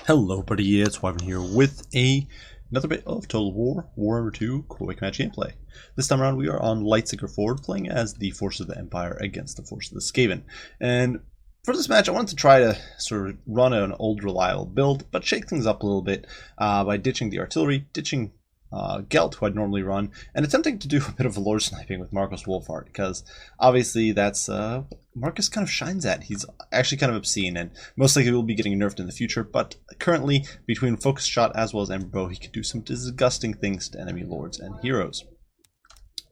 Hello buddy, it's Wyvern here with another bit of Total War, Warhammer 2 quick match gameplay. This time around we are on Lightseeker Forward, playing as the forces of the Empire against the forces of the Skaven. And for this match I wanted to try to sort of run an old reliable build, but shake things up a little bit by ditching the artillery, ditching Gelt, who I'd normally run, and attempting to do a bit of lore sniping with Marcus Wolfhard, because obviously that's Marcus kind of shines at. He's actually kind of obscene, and most likely will be getting nerfed in the future, but currently, between Focus Shot as well as Ember Bow, he can do some disgusting things to enemy lords and heroes.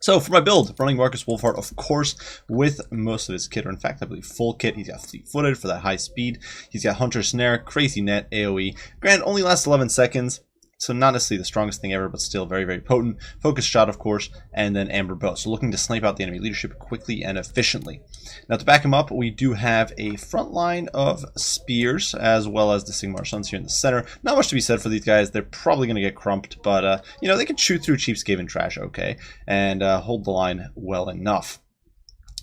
So for my build, running Marcus Wolfhard, of course, with most of his kit, or in fact I believe full kit. He's got Fleet-Footed for that high speed, he's got Hunter Snare, Crazy Net, AoE, granted only lasts 11 seconds, so not necessarily the strongest thing ever, but still very, very potent. Focus Shot, of course, and then Amber Bow. So looking to snipe out the enemy leadership quickly and efficiently. Now to back him up, we do have a front line of spears, as well as the Sigmar Suns here in the center. Not much to be said for these guys. They're probably going to get crumped, but, you know, they can shoot through cheap Skaven trash okay, and hold the line well enough.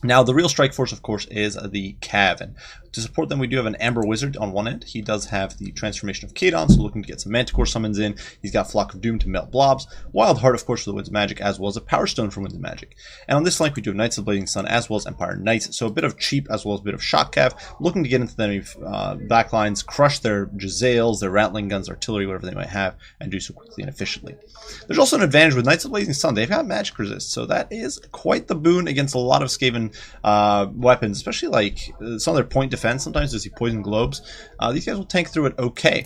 Now, the real strike force, of course, is the Cav, and to support them, we do have an Amber Wizard on one end. He does have the transformation of Kadon, so looking to get some Manticore summons in. He's got Flock of Doom to melt blobs, Wild Heart, of course, for the Winds of Magic, as well as a Power Stone for Winds of Magic. And on this flank, we do have Knights of the Blazing Sun, as well as Empire Knights, so a bit of cheap, as well as a bit of Shock Cav, looking to get into the enemy backlines, crush their Jezzails, their Rattling Guns, artillery, whatever they might have, and do so quickly and efficiently. There's also an advantage with Knights of the Blazing Sun. They've got Magic Resist, so that is quite the boon against a lot of Skaven weapons, especially like some of their point defense. Sometimes you see poison globes. These guys will tank through it okay.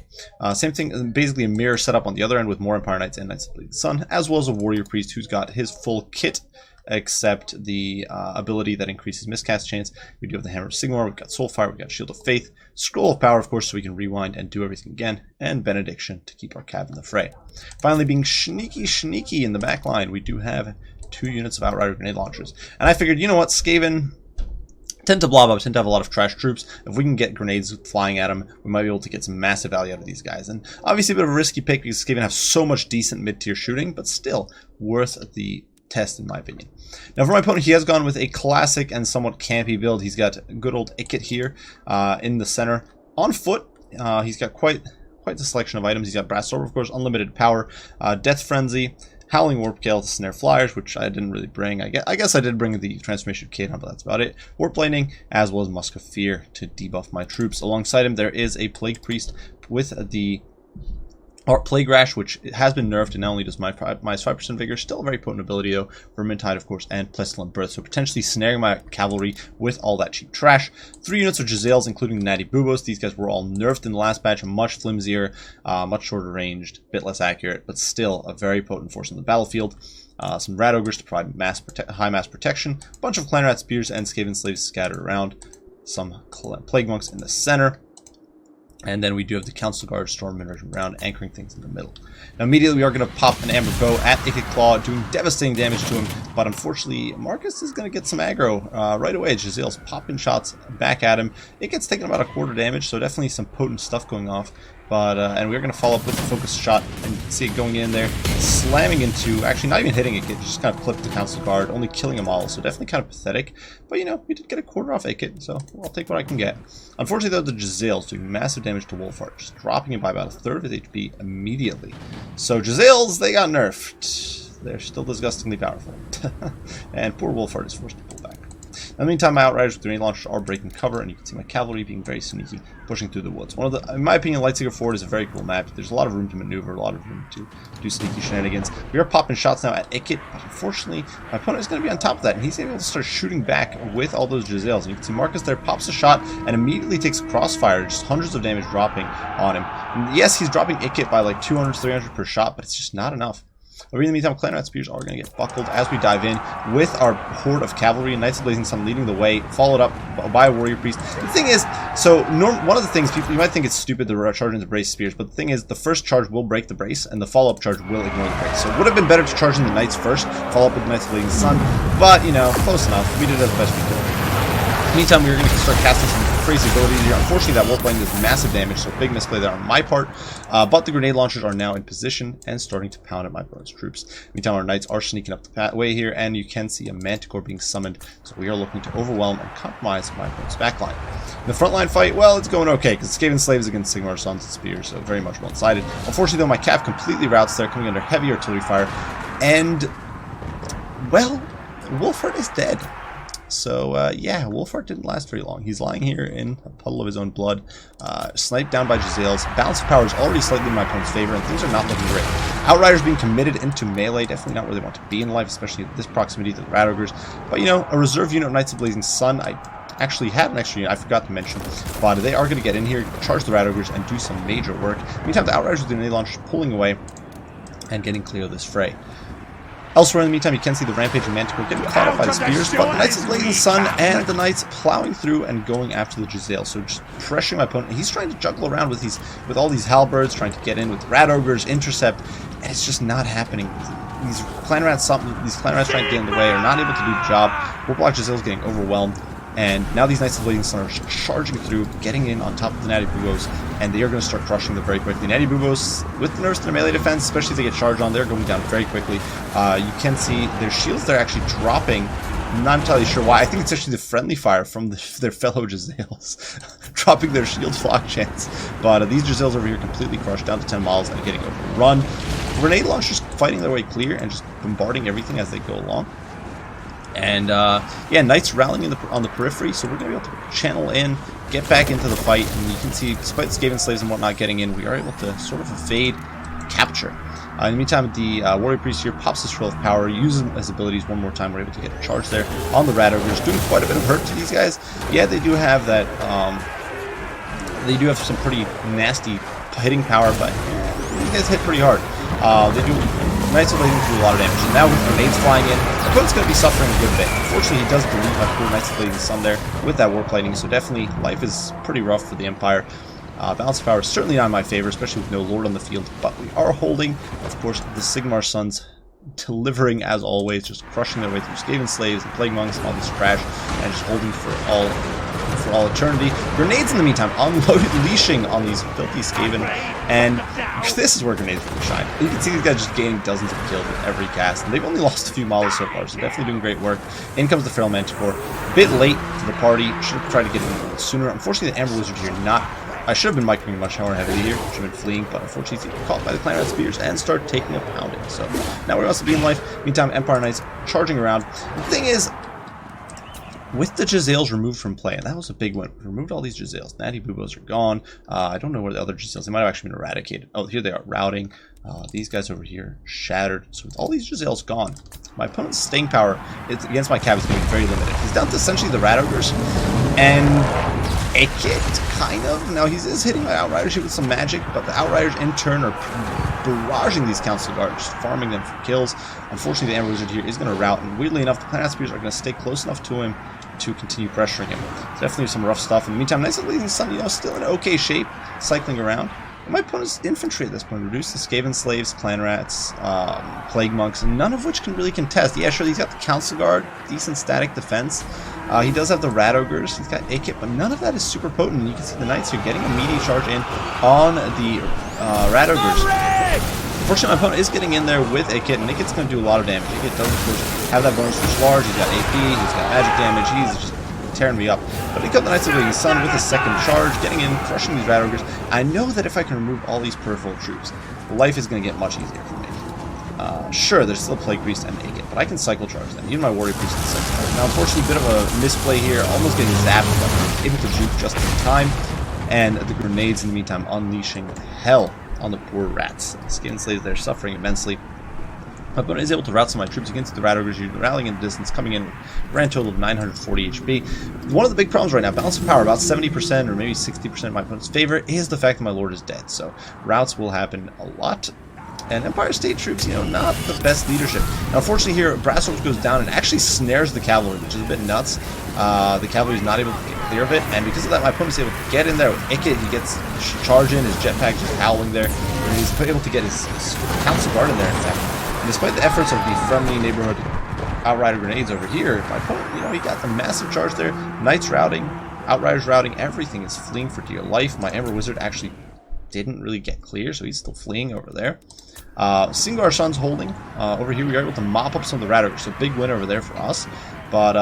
Same thing, basically a mirror setup on the other end with more Empire Knights and Knights of the Blazing Sun, as well as a Warrior Priest who's got his full kit, except the ability that increases miscast chance. We do have the Hammer of Sigmar, we've got Soulfire, we've got Shield of Faith, Scroll of Power, of course, so we can rewind and do everything again, and Benediction to keep our Cav in the fray. Finally, being sneaky in the back line, we do have 2 units of Outrider Grenade Launchers. And I figured, you know what, Skaven tend to blob up, tend to have a lot of trash troops. If we can get grenades flying at them, we might be able to get some massive value out of these guys. And obviously a bit of a risky pick because Skaven have so much decent mid-tier shooting, but still worth the test in my opinion. Now for my opponent, he has gone with a classic and somewhat campy build. He's got good old Ikit here in the center. On foot, he's got quite the selection of items. He's got Brass Sword, of course, unlimited power, Death Frenzy, Howling Warp Gale to snare flyers, which I didn't really bring. I guess I did bring the transformation of Kadon, but that's about it. Warp Lightning, as well as Musk of Fear to debuff my troops. Alongside him, there is a Plague Priest with the Plague Rash, which has been nerfed, and not only does minus 5% vigor, still a very potent ability though, Vermintide, of course, and Pestilent Birth, so potentially snaring my cavalry with all that cheap trash. 3 units of Jezzails, including the Natty Bubos. These guys were all nerfed in the last patch, much flimsier, much shorter ranged, a bit less accurate, but still a very potent force on the battlefield. Some Rat Ogres to provide high mass protection, a bunch of Clan Rat Spears and Skaven Slaves scattered around, some Plague Monks in the center. And then we do have the Council Guard Stormwinners around, anchoring things in the middle. Now immediately we are going to pop an Amber Bow at Ikit Claw, doing devastating damage to him. But unfortunately, Marcus is going to get some aggro right away. Jezzail's popping shots back at him. It gets taken about a quarter damage, so definitely some potent stuff going off. But and we're going to follow up with the Focus Shot and see it going in there, slamming into, actually not even hitting Ikit, just kind of clipped the Council Guard, only killing them all. So definitely kind of pathetic. But you know, we did get a quarter off Ikit, so I'll take what I can get. Unfortunately though, the Jezzail's doing massive damage to Wolfhard, just dropping him by about a third of his HP immediately. So Jezzails, they got nerfed. They're still disgustingly powerful. And poor Wolfhard is forced to pull back. In the meantime, my Outriders with grenade launchers are breaking cover, and you can see my cavalry being very sneaky, pushing through the woods. One of the, in my opinion, Lightseeker Forward is a very cool map. There's a lot of room to maneuver, a lot of room to do sneaky shenanigans. We are popping shots now at Ikit, but unfortunately, my opponent is going to be on top of that, and he's able to start shooting back with all those Jezzails. And you can see Marcus there pops a shot and immediately takes a crossfire, just hundreds of damage dropping on him. And yes, he's dropping Ikit by like 200, 300 per shot, but it's just not enough. But in the meantime, Clan Rat Spears are going to get buckled as we dive in with our horde of cavalry and Knights of the Blazing Sun leading the way, followed up by a Warrior Priest. The thing is, so one of the things, people, you might think it's stupid to charge into Brace Spears, but the thing is, the first charge will break the Brace, and the follow-up charge will ignore the Brace. So it would have been better to charge in the Knights first, follow up with the Knights of the Blazing Sun, but, you know, close enough. We did as best we could. Meantime, we're going to start casting some crazy abilities here. Unfortunately, that warp lightning does massive damage, so big misplay there on my part. But the grenade launchers are now in position and starting to pound at my opponent's troops. Meantime, our knights are sneaking up the way here, and you can see a manticore being summoned. So we are looking to overwhelm and compromise my opponent's backline. The frontline fight, well, it's going okay, because Skaven slaves against Sigmar Sons and Spears, so very much one-sided. Unfortunately, though, my cav completely routs there, coming under heavy artillery fire. And, well, Wolfheart is dead. So, yeah, Wolfheart didn't last very long. He's lying here in a puddle of his own blood, sniped down by Giselles. Balance of power is already slightly in my opponent's favor, and things are not looking great. Outriders being committed into melee, definitely not where they want to be in life, especially at this proximity to the Rat Ogres. But, you know, a reserve unit of Knights of Blazing Sun, I actually had an extra unit I forgot to mention, but they are going to get in here, charge the Rat Ogres, and do some major work. Meantime, the Outriders with the grenade launchers pulling away and getting clear of this fray. Elsewhere in the meantime, you can see the Rampaging Manticore getting caught up by the Spears, but the Knights of the Blazing Sun and the Knights plowing through and going after the Giselle. So just pressuring my opponent. He's trying to juggle around with all these halberds, trying to get in with Rat Ogres, intercept, and it's just not happening. These clan rats trying to get in the way are not able to do the job. Warplock Giselle's getting overwhelmed. And now these Knights of the Blazing Sun are charging through, getting in on top of the Natty Bubos, and they are going to start crushing them very quickly. Natty Bubos, with the nerfs to their melee defense, especially if they get charged on, they're going down very quickly. You can see their shields, they're actually dropping. I'm not entirely sure why. I think it's actually the friendly fire from their fellow Giselles, dropping their shield flock chance. But these Giselles over here completely crushed down to 10 miles and getting overrun. Grenade launchers fighting their way clear and just bombarding everything as they go along. And, yeah, Knights rallying on the periphery, so we're going to be able to channel in, get back into the fight, and you can see, despite the Skaven slaves and whatnot getting in, we are able to sort of evade capture. In the meantime, the Warrior Priest here pops his Trill of Power, uses his abilities one more time. We're able to get a charge there on the Rat Ogres, doing quite a bit of hurt to these guys. Yeah, they do have that, they do have some pretty nasty hitting power, but these guys hit pretty hard. Knights of Blazing do a lot of damage. And now with grenades flying in, the opponent's going to be suffering a good bit. Unfortunately, he does delete my poor Knights of Blazing Sun there with that Warp Lightning, so definitely life is pretty rough for the Empire. Balance of power is certainly not in my favor, especially with no Lord on the field, but we are holding. Of course, the Sigmar Sons delivering as always, just crushing their way through Skaven slaves and Plague Monks and all this trash, and just holding for all eternity. Grenades in the meantime, unleashing on these filthy Skaven, and this is where grenades really shine. You can see these guys just gaining dozens of kills with every cast, and they've only lost a few models so far, so definitely doing great work. In comes the Feral Manticore, a bit late to the party, should have tried to get in a little sooner. Unfortunately, the Amber Wizard here I should have been microing much more heavily here, should have been fleeing, but unfortunately he's caught by the Clan Rat Spears and start taking a pounding. So now we're also being life. Meantime, Empire Knights charging around. The thing is, with the Giselles removed from play, and that was a big one. We removed all these Giselles. Natty Bubos are gone. I don't know where the other Giselles, they might have actually been eradicated. Oh, here they are, routing. These guys over here, shattered. So with all these Giselles gone, my opponent's staying power against my cav is going to be very limited. He's down to essentially the Rat Ogres, and Ekit, kind of. Now, he is hitting my Outriders here with some magic, but the Outriders in turn are barraging these Council Guards, just farming them for kills. Unfortunately, the Amber Wizard here is going to rout, and weirdly enough, the Clan Rat Spears are going to stay close enough to him to continue pressuring him. So definitely some rough stuff. In the meantime, Knights of the Blazing Sun, you know, still in okay shape, cycling around. And my opponent's infantry at this point reduced to Skaven slaves, Clan Rats, Plague Monks, none of which can really contest. Yeah, sure, he's got the Council Guard, decent static defense. He does have the Rat Ogres, he's got A-Kit, but none of that is super potent. And you can see the Knights here getting a meaty charge in on the Rat Ogres. Unfortunately, my opponent is getting in there with A-Kit, and A-Kit's going to do a lot of damage. A-Kit does, of course, have that bonus push large. He's got AP, he's got magic damage, he's just tearing me up. But he got the Knights of the Blazing Sun with his second charge, getting in, crushing these Rat Ogres. I know that if I can remove all these peripheral troops, life is going to get much easier for me. Sure, there's still Plague Priest and A-Kit, but I can cycle charge them. Even my Warrior Priest can cycle charge. Now, unfortunately, a bit of a misplay here, almost getting zapped, but able to juke just in time. And the grenades, in the meantime, unleashing hell on the poor rats. Skaven slaves, they're suffering immensely. My opponent is able to rout some of my troops against the Rat Ogres, rallying in the distance, coming in with a grand total of 940 HP. One of the big problems right now, balance of power, about 70% or maybe 60% of my opponent's favor, is the fact that my Lord is dead. So routs will happen a lot. And Empire State troops, you know, not the best leadership. Now, unfortunately here, Brass Orbs goes down and actually snares the cavalry, which is a bit nuts. The cavalry is not able to get clear of it, and because of that, my opponent's able to get in there with Ikit. He gets charge in, his jetpack just howling there, and he's able to get his Council Guard in there, in fact. And despite the efforts of the friendly neighborhood Outrider grenades over here. My opponent, you know, he got the massive charge there. Knights routing, Outriders routing, everything is fleeing for dear life. My Ember Wizard actually didn't really get clear, so he's still fleeing over there. Singar Sun's holding. Over here we are able to mop up some of the Ravagers, so big win over there for us. But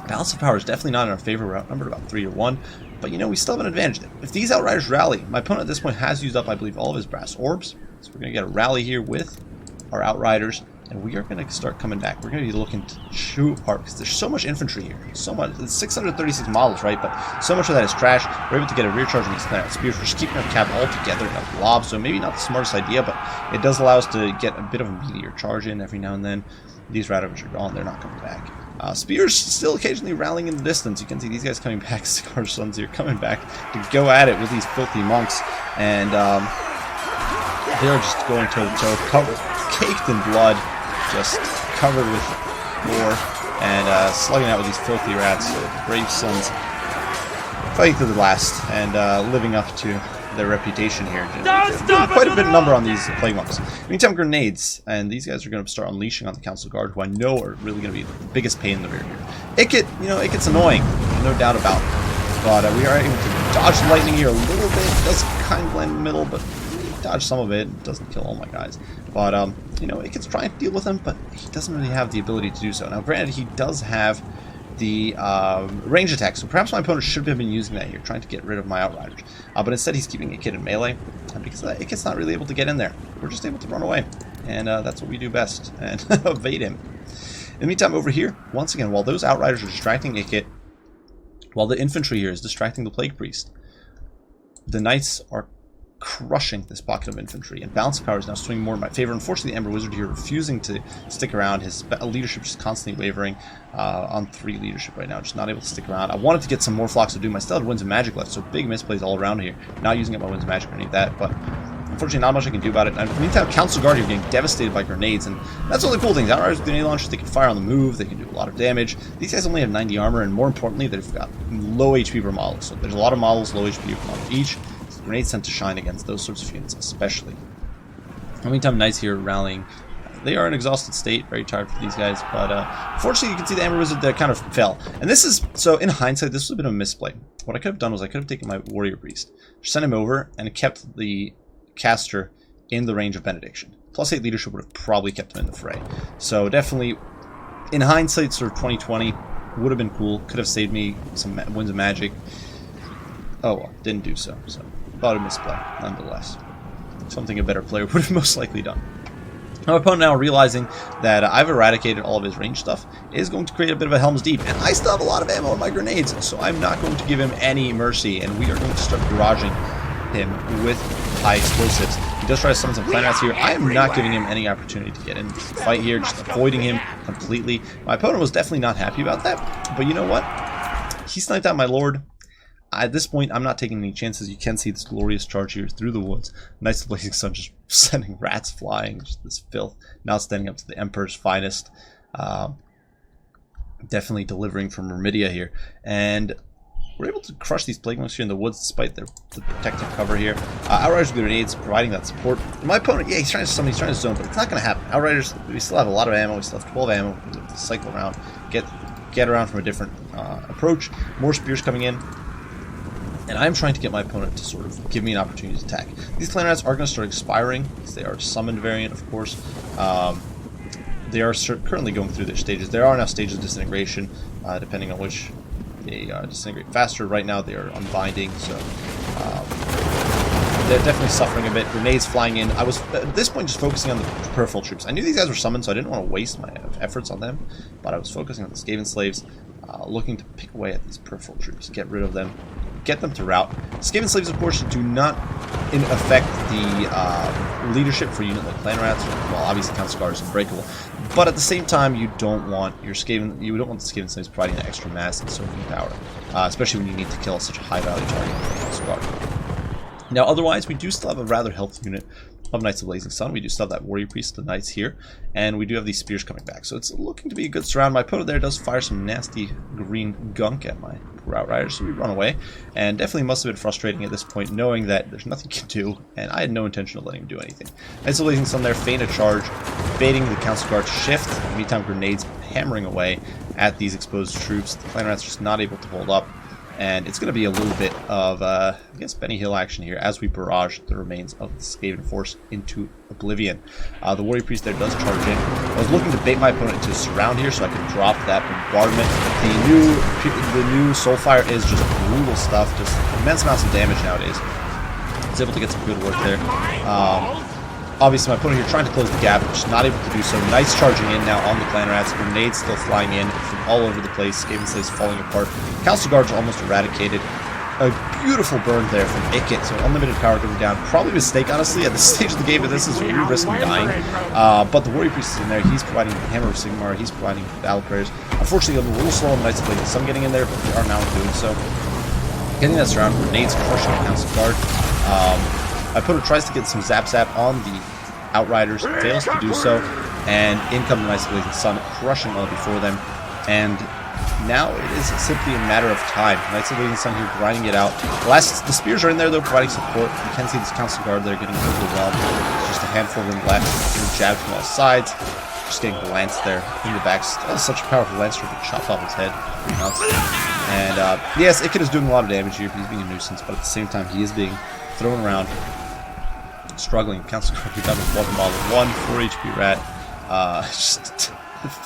balance of power is definitely not in our favor. We're outnumbered about 3-1. But, you know, we still have an advantage. If these Outriders rally, my opponent at this point has used up, I believe, all of his brass orbs. So we're going to get a rally here with our Outriders. And we are going to start coming back. We're going to be looking to chew apart because there's so much infantry here. So much. It's 636 models, right? But so much of that is trash. We're able to get a rear charge on these Clarinet Spears. We're just keeping our cap all together in a blob. So maybe not the smartest idea, but it does allow us to get a bit of a meteor charge in every now and then. These Ravagers are gone. They're not coming back. Spears still occasionally rallying in the distance. You can see these guys coming back. Scar Sons here coming back to go at it with these filthy monks. And they're just going toe-to-toe, caked in blood. Just covered with gore and slugging out with these filthy rats. So the brave sons fighting to the last and living up to their reputation here. Quite a bit of number on these plague monks. Meantime, grenades, and these guys are going to start unleashing on the Council Guard, who I know are really going to be the biggest pain in the rear here. Ikit, you know, Ikit's annoying, no doubt about it. But we are able to dodge the lightning here a little bit. It does kind of land in the middle, but dodge some of it. It doesn't kill all my guys. But, you know, Ikit's trying to deal with him, but he doesn't really have the ability to do so. Now, granted, he does have the range attack, so perhaps my opponent should have been using that here, trying to get rid of my Outriders. But instead, he's keeping Ikit in melee, because Ikit's not really able to get in there. We're just able to run away, and that's what we do best, and evade him. In the meantime, over here, once again, while those Outriders are distracting Ikit, while the infantry here is distracting the Plague Priest, the Knights are crushing this pocket of infantry, and balance of power is now swinging more in my favor. Unfortunately, the Ember Wizard here refusing to stick around. His leadership just constantly wavering on 3 leadership right now, just not able to stick around. I wanted to get some more Flocks of Doom. I still had Winds of Magic left, so big misplays all around here. Not using up my Winds of Magic or any of that, but unfortunately not much I can do about it. In the meantime, Council Guard are getting devastated by grenades, and that's all the cool things. Outriders with grenade launchers, they can fire on the move, they can do a lot of damage. These guys only have 90 armor, and more importantly, they've got low HP per model. So there's a lot of models, low HP per model each. Grenades tend to shine against those sorts of units, especially. In the meantime, Knights here rallying. They are in an exhausted state, very tired for these guys, but fortunately you can see the Ember Wizard there kind of fell. And this is, so in hindsight, this was a bit of a misplay. What I could have done was I could have taken my Warrior Priest, sent him over, and kept the caster in the range of Benediction. Plus 8 leadership would have probably kept him in the fray. So definitely, in hindsight, sort of 2020, would have been cool. Could have saved me some Winds of Magic. Oh well, didn't do so, so. About a misplay, nonetheless. Something a better player would have most likely done. My opponent, now realizing that I've eradicated all of his range stuff, is going to create a bit of a Helm's Deep, and I still have a lot of ammo on my grenades, so I'm not going to give him any mercy, and we are going to start barraging him with high explosives. He does try to summon some Clanrats here. I am not giving him any opportunity to get in the fight here, just avoiding him completely. My opponent was definitely not happy about that, but you know what? He sniped out my Lord. At this point, I'm not taking any chances. You can see this glorious charge here through the woods. Knights of the Blazing Sun just sending rats flying. Just this filth. Now standing up to the Emperor's finest. Definitely delivering from Mermidia here. And we're able to crush these Plague Monks here in the woods despite the protective cover here. Outriders with grenades providing that support. My opponent, yeah, he's trying to summon, he's trying to zone, but it's not going to happen. Outriders, we still have a lot of ammo. We still have 12 ammo. We have to cycle around, get around from a different approach. More spears coming in. And I'm trying to get my opponent to sort of give me an opportunity to attack. These Clanrats are going to start expiring, because they are a summoned variant, of course. They are currently going through their stages. There are now stages of disintegration, depending on which they disintegrate faster. Right now they are unbinding, so they're definitely suffering a bit. Grenades flying in. I was, at this point, just focusing on the peripheral troops. I knew these guys were summoned, so I didn't want to waste my efforts on them, but I was focusing on the Skaven slaves, looking to pick away at these peripheral troops, get rid of them, get them to rout. Skaven slaves, of course, do not affect the leadership for a unit like Clanrats. Well, obviously, Council Guard is unbreakable, but at the same time, you don't want your Skaven. You don't want the Skaven slaves providing an extra mass and soaking power, especially when you need to kill such a high-value target like Council Guard. Now, otherwise, we do still have a rather healthy unit of Knights of Blazing Sun. We do still have that Warrior Priest, the Knights here, and we do have these spears coming back. So it's looking to be a good surround. My opponent there does fire some nasty green gunk at my Outriders, so we run away, and definitely must have been frustrating at this point, knowing that there's nothing he can do, and I had no intention of letting him do anything. Knights of Blazing Sun there, feign a charge, baiting the Council Guard to shift, meantime grenades hammering away at these exposed troops. The Clan Rats just not able to hold up. And it's going to be a little bit of, I guess, Benny Hill action here as we barrage the remains of the Skaven force into oblivion. The Warrior Priest there does charge in. I was looking to bait my opponent into a surround here so I could drop that bombardment. The new Soulfire is just brutal stuff, just immense amounts of damage nowadays. I was able to get some good work there. Obviously, my opponent here trying to close the gap, just not able to do so. Knights charging in now on the Clan Rats. Grenades still flying in from all over the place. Skaven slays falling apart. Council Guards are almost eradicated. A beautiful burn there from Ikit, so unlimited power going down. Probably a mistake, honestly, at this stage of the game, but this is really risking dying. But the Warrior Priest is in there. He's providing Hammer of Sigmar. He's providing Battle Prayers. Unfortunately, I'm a little slow on the Knights of Blazing Sun getting in there, but they are now doing so. Getting that surround, grenades crushing the Council Guard. My opponent tries to get some zap on the Outriders, fails to do so, and in come the Knights of Blazing Sun, crushing all before them. And now it is simply a matter of time. Knights of Blazing Sun here grinding it out. The spears are in there though, providing support. You can see this Council Guard there getting overwhelmed. There's just a handful of them left, getting jabbed from all sides. Just getting glanced there in the back. That was such a powerful lance stroke, it chopped off his head. And yes, Ikit is doing a lot of damage here. He's being a nuisance, but at the same time, he is being thrown around. Struggling. Council Guard down with Water Bottle 1, 4 HP rat. Just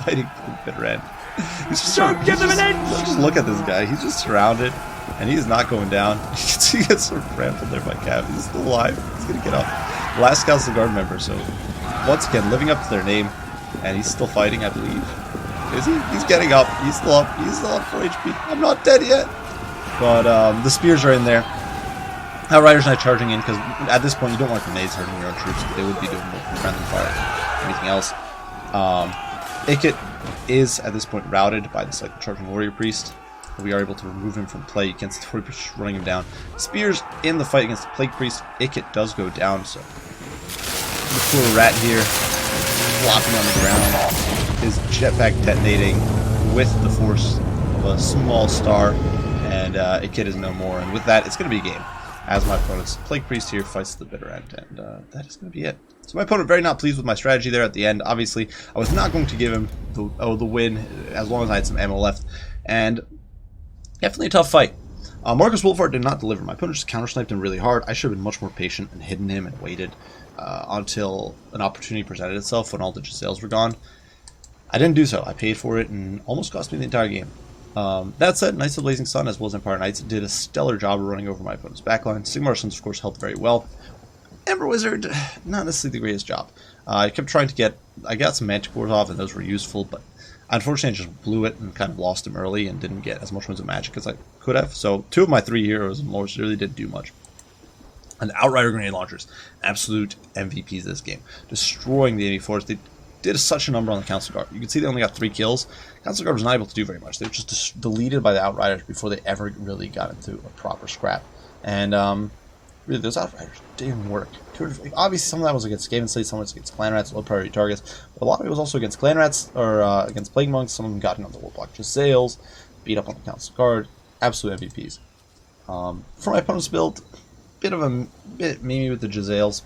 fighting for the bitter end. He's just just look at this guy. He's just surrounded, and he's not going down. You can see he gets sort of trampled there by Cav. He's still alive. He's gonna get up. Last Council Guard member. So once again, living up to their name, and he's still fighting, I believe. Is he? He's getting up. He's still up. He's still up 4 HP. I'm not dead yet. But the spears are in there. Outriders not charging in because at this point you don't want grenades hurting your own troops, but they would be doing more friendly fire than anything else. Ikit is at this point routed by the cycle charging Warrior Priest. We are able to remove him from play against the Warrior Priest running him down. Spears in the fight against the Plague Priest. Ikit does go down, so the poor rat here flopping on the ground. His jetpack detonating with the force of a small star, and Ikit is no more. And with that, it's going to be a game. As my opponent's Plague Priest here fights the bitter end, and that is going to be it. So my opponent very not pleased with my strategy there at the end. Obviously, I was not going to give him the win as long as I had some ammo left, and definitely a tough fight. Marcus Wolfhard did not deliver. My opponent just counter-sniped him really hard. I should have been much more patient and hidden him and waited until an opportunity presented itself when all the Giselles were gone. I didn't do so. I paid for it and almost cost me the entire game. That said, Knights of Blazing Sun as well as Empire Knights did a stellar job of running over my opponent's backline. Sigmar Sons, of course, helped very well. Ember Wizard, not necessarily the greatest job. I kept trying to get... I got some Manticores off, and those were useful, but unfortunately I just blew it and kind of lost him early and didn't get as much Winds of Magic as I could have. So 2 of my 3 heroes and lords really didn't do much. And Outrider Grenade Launchers, absolute MVPs this game. Destroying the enemy force. They did such a number on the Council Guard. You can see they only got 3 kills. Council Guard was not able to do very much. They were just deleted by the Outriders before they ever really got into a proper scrap. And really, those Outriders didn't work. Obviously, some of that was against Skaven Slays, some was against Clan Rats, low priority targets. But a lot of it was also against Clan Rats, or against Plague Monks. Some of them got on the Warlock Giselles, beat up on the Council Guard. Absolute MVPs. For my opponent's build, bit memey with the Giselles.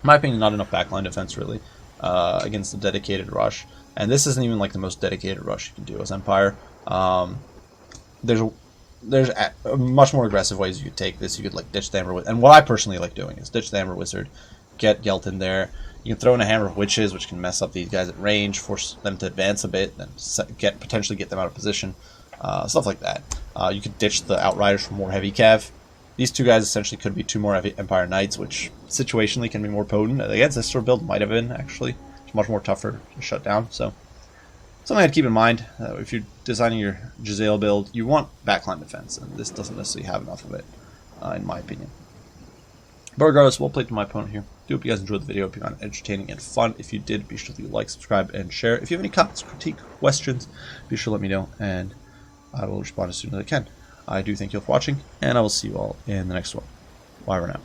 In my opinion, not enough backline defense, really, against the dedicated rush. And this isn't even like the most dedicated rush you can do as Empire. There's much more aggressive ways you could take this. You could like ditch the Amber Wizard, and what I personally like doing is ditch the Amber Wizard, get Gelt in there. You can throw in a Hammer of Witches, which can mess up these guys at range, force them to advance a bit, then potentially get them out of position, stuff like that. You could ditch the Outriders for more heavy cav. These 2 guys essentially could be 2 more Empire Knights, which situationally can be more potent. Against this sort of build might have been actually. It's much more tougher to shut down. So something I'd keep in mind if you're designing your Giselle build, you want backline defense, and this doesn't necessarily have enough of it, in my opinion. But regardless, well played to my opponent here. Do hope you guys enjoyed the video. Hope you found it entertaining and fun. If you did, be sure to like, subscribe, and share. If you have any comments, critique, questions, be sure to let me know, and I will respond as soon as I can. I do thank you all for watching, and I will see you all in the next one. Bye for now.